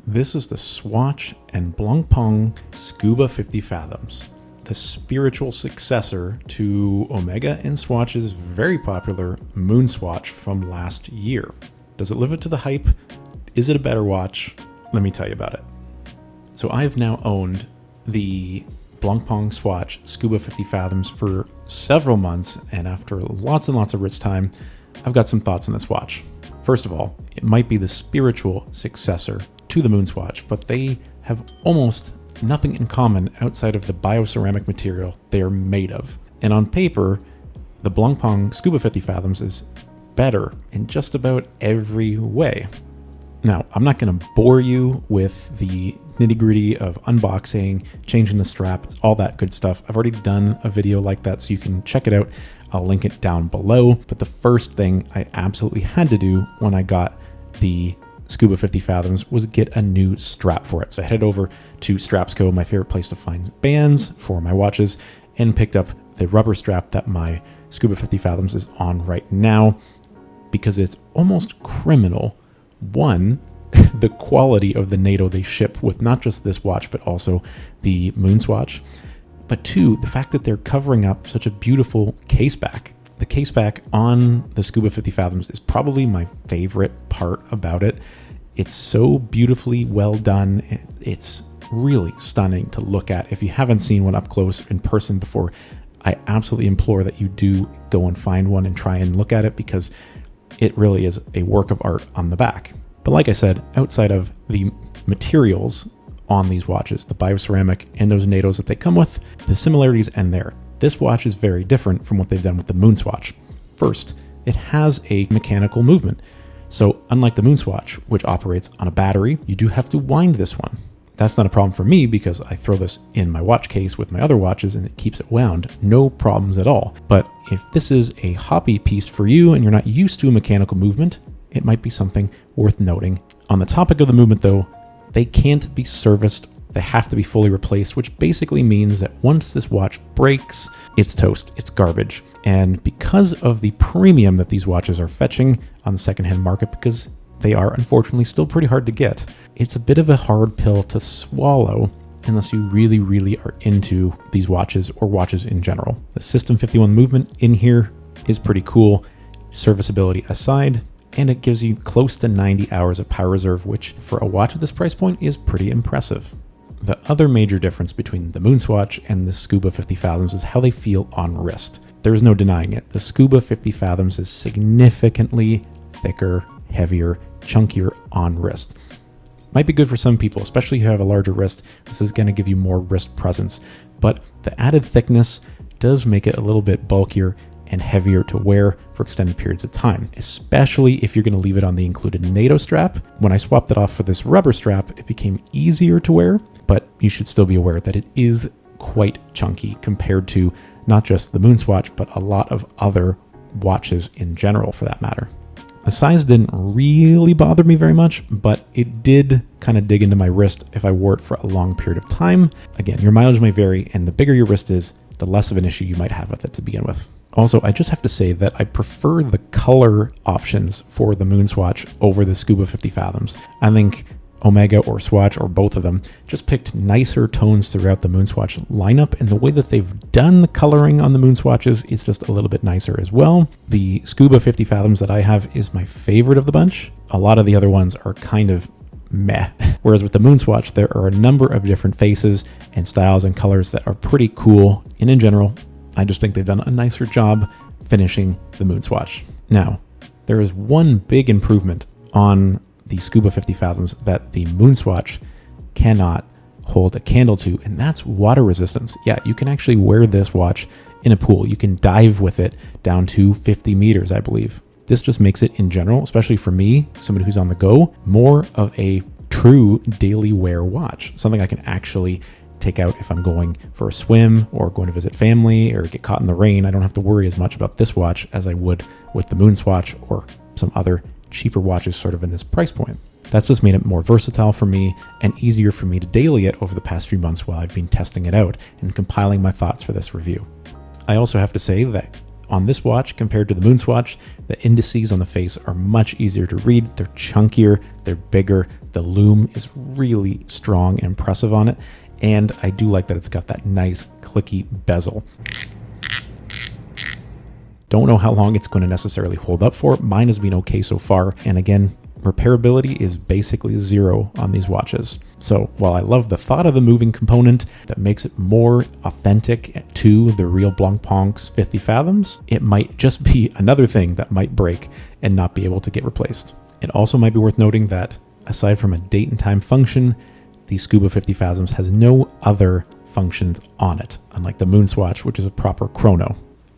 This is the Swatch and Blancpain Scuba 50 Fathoms, the spiritual successor to Omega and Swatch's very popular MoonSwatch from last year. Does it live up to the hype? Is it a better watch? Let me tell you about it. So I've now owned the Blancpain Swatch Scuba 50 Fathoms for several months, and after lots and lots of rich time, I've got some thoughts on this watch. First of all, it might be the spiritual successor to the MoonSwatch, but they have almost nothing in common outside of the bioceramic material they are made of. And on paper, the Blancpain Scuba 50 Fathoms is better in just about every way. Now, I'm not going to bore you with the nitty-gritty of unboxing, changing the strap, all that good stuff. I've already done a video like that, so you can check it out. I'll link it down below. But the first thing I absolutely had to do when I got the Scuba 50 Fathoms was get a new strap for it. So I headed over to Strapsco, my favorite place to find bands for my watches, and picked up the rubber strap that my Scuba 50 Fathoms is on right now, because it's almost criminal. One, the quality of the NATO they ship with not just this watch, but also the MoonSwatch. But two, the fact that they're covering up such a beautiful case back. The case back on the Scuba 50 Fathoms is probably my favorite part about it. It's so beautifully well done. It's really stunning to look at. If you haven't seen one up close in person before, I absolutely implore that you do go and find one and try and look at it, because it really is a work of art on the back. But like I said, outside of the materials on these watches, the bioceramic and those NATOs that they come with, the similarities end there. This watch is very different from what they've done with the MoonSwatch. First, it has a mechanical movement. So unlike the MoonSwatch, which operates on a battery, you do have to wind this one. That's not a problem for me because I throw this in my watch case with my other watches and it keeps it wound. No problems at all. But if this is a hobby piece for you and you're not used to a mechanical movement, it might be something worth noting. On the topic of the movement though, they can't be serviced. They have to be fully replaced, which basically means that once this watch breaks, it's toast, it's garbage. And because of the premium that these watches are fetching on the secondhand market, because they are unfortunately still pretty hard to get, it's a bit of a hard pill to swallow unless you really, really are into these watches or watches in general. The System 51 movement in here is pretty cool, serviceability aside, and it gives you close to 90 hours of power reserve, which for a watch at this price point is pretty impressive. The other major difference between the MoonSwatch and the Scuba 50 Fathoms is how they feel on wrist. There's no denying it. The Scuba 50 Fathoms is significantly thicker, heavier, chunkier on wrist. Might be good for some people, especially if you have a larger wrist. This is going to give you more wrist presence, but the added thickness does make it a little bit bulkier and heavier to wear for extended periods of time, especially if you're going to leave it on the included NATO strap. When I swapped it off for this rubber strap, it became easier to wear, but you should still be aware that it is quite chunky compared to not just the MoonSwatch, but a lot of other watches in general for that matter. The size didn't really bother me very much, but it did kind of dig into my wrist if I wore it for a long period of time. Again, your mileage may vary, and the bigger your wrist is, the less of an issue you might have with it to begin with. Also, I just have to say that I prefer the color options for the MoonSwatch over the Scuba 50 Fathoms. I think Omega or Swatch or both of them just picked nicer tones throughout the MoonSwatch lineup, and the way that they've done the coloring on the MoonSwatches is just a little bit nicer as well. The Scuba 50 Fathoms that I have is my favorite of the bunch. A lot of the other ones are kind of meh. Whereas with the MoonSwatch, there are a number of different faces and styles and colors that are pretty cool, and in general, I just think they've done a nicer job finishing the MoonSwatch. Now, there is one big improvement on the Scuba 50 Fathoms that the MoonSwatch cannot hold a candle to, and that's water resistance. Yeah, you can actually wear this watch in a pool. You can dive with it down to 50 meters, I believe. This just makes it, in general, especially for me, somebody who's on the go, more of a true daily wear watch. Something I can actually take out if I'm going for a swim or going to visit family or get caught in the rain. I don't have to worry as much about this watch as I would with the MoonSwatch or some other cheaper watches sort of in this price point. That's just made it more versatile for me and easier for me to daily it over the past few months while I've been testing it out and compiling my thoughts for this review. I also have to say that on this watch compared to the MoonSwatch, the indices on the face are much easier to read. They're chunkier, they're bigger. The lume is really strong and impressive on it. And I do like that it's got that nice clicky bezel. Don't know how long it's going to necessarily hold up for. Mine has been okay so far. And again, repairability is basically zero on these watches. So while I love the thought of the moving component that makes it more authentic to the real Blancpain's 50 Fathoms, it might just be another thing that might break and not be able to get replaced. It also might be worth noting that aside from a date and time function, the Scuba 50 Fathoms has no other functions on it, unlike the MoonSwatch, which is a proper chrono.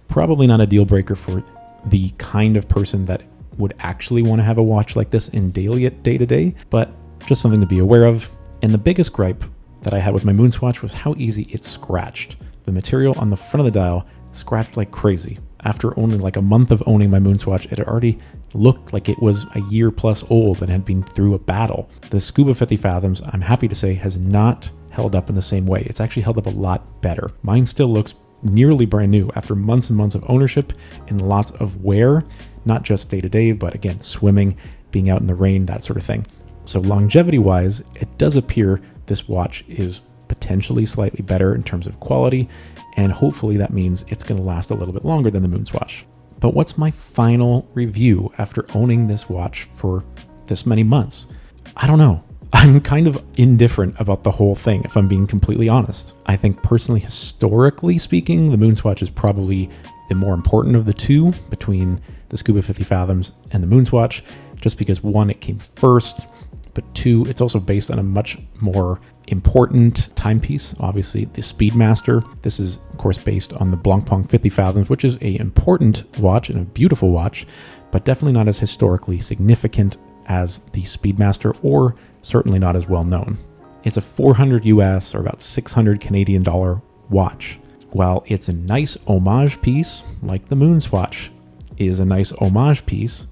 Probably not a deal breaker for the kind of person that would actually want to have a watch like this in daily day-to-day, but just something to be aware of. And the biggest gripe that I had with my MoonSwatch was how easy it scratched. The material on the front of the dial scratched like crazy. After only like a month of owning my MoonSwatch, it had already looked like it was a year plus old and had been through a battle. The Scuba 50 Fathoms, I'm happy to say, has not held up in the same way. It's actually held up a lot better. Mine still looks nearly brand new after months and months of ownership and lots of wear, not just day to day, but again, swimming, being out in the rain, that sort of thing. So longevity wise, it does appear this watch is potentially slightly better in terms of quality, and hopefully that means it's going to last a little bit longer than the MoonSwatch. But what's my final review after owning this watch for this many months? I don't know. I'm kind of indifferent about the whole thing, if I'm being completely honest. I think personally, historically speaking, the MoonSwatch is probably the more important of the two between the Scuba 50 Fathoms and the MoonSwatch, just because one, it came first, but two, it's also based on a much more important timepiece, obviously the Speedmaster. This is of course based on the Blancpain 50 Fathoms, which is an important watch and a beautiful watch, but definitely not as historically significant as the Speedmaster, or certainly not as well known. It's a $400 US or about $600 Canadian dollar watch. While it's a nice homage piece, like the MoonSwatch is a nice homage piece,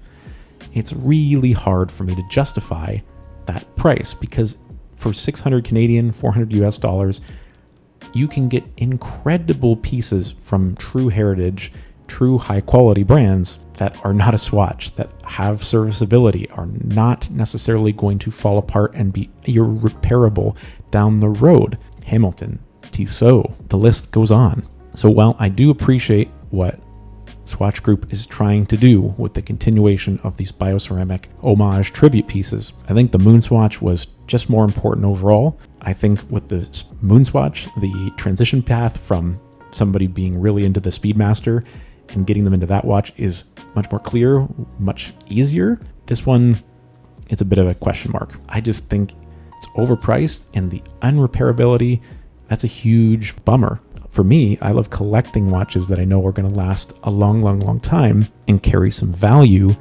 it's really hard for me to justify that price, because for 600 Canadian, 400 US dollars, you can get incredible pieces from true heritage, true high quality brands that are not a Swatch, that have serviceability, are not necessarily going to fall apart and be irreparable down the road. Hamilton, Tissot, the list goes on. So while I do appreciate what Swatch Group is trying to do with the continuation of these bioceramic homage tribute pieces, I think the MoonSwatch was just more important overall. I think with the MoonSwatch, the transition path from somebody being really into the Speedmaster and getting them into that watch is much more clear, much easier. This one, it's a bit of a question mark. I just think it's overpriced, and the unrepairability, that's a huge bummer. For me, I love collecting watches that I know are going to last a long, long, long time and carry some value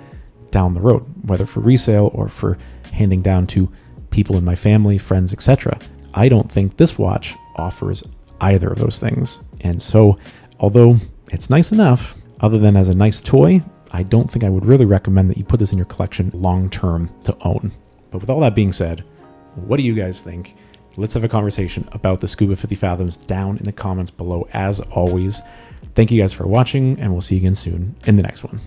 down the road, whether for resale or for handing down to people in my family, friends, etc. I don't think this watch offers either of those things. And so, although it's nice enough, other than as a nice toy, I don't think I would really recommend that you put this in your collection long-term to own. But with all that being said, what do you guys think? Let's have a conversation about the Scuba 50 Fathoms down in the comments below as always. Thank you guys for watching, and we'll see you again soon in the next one.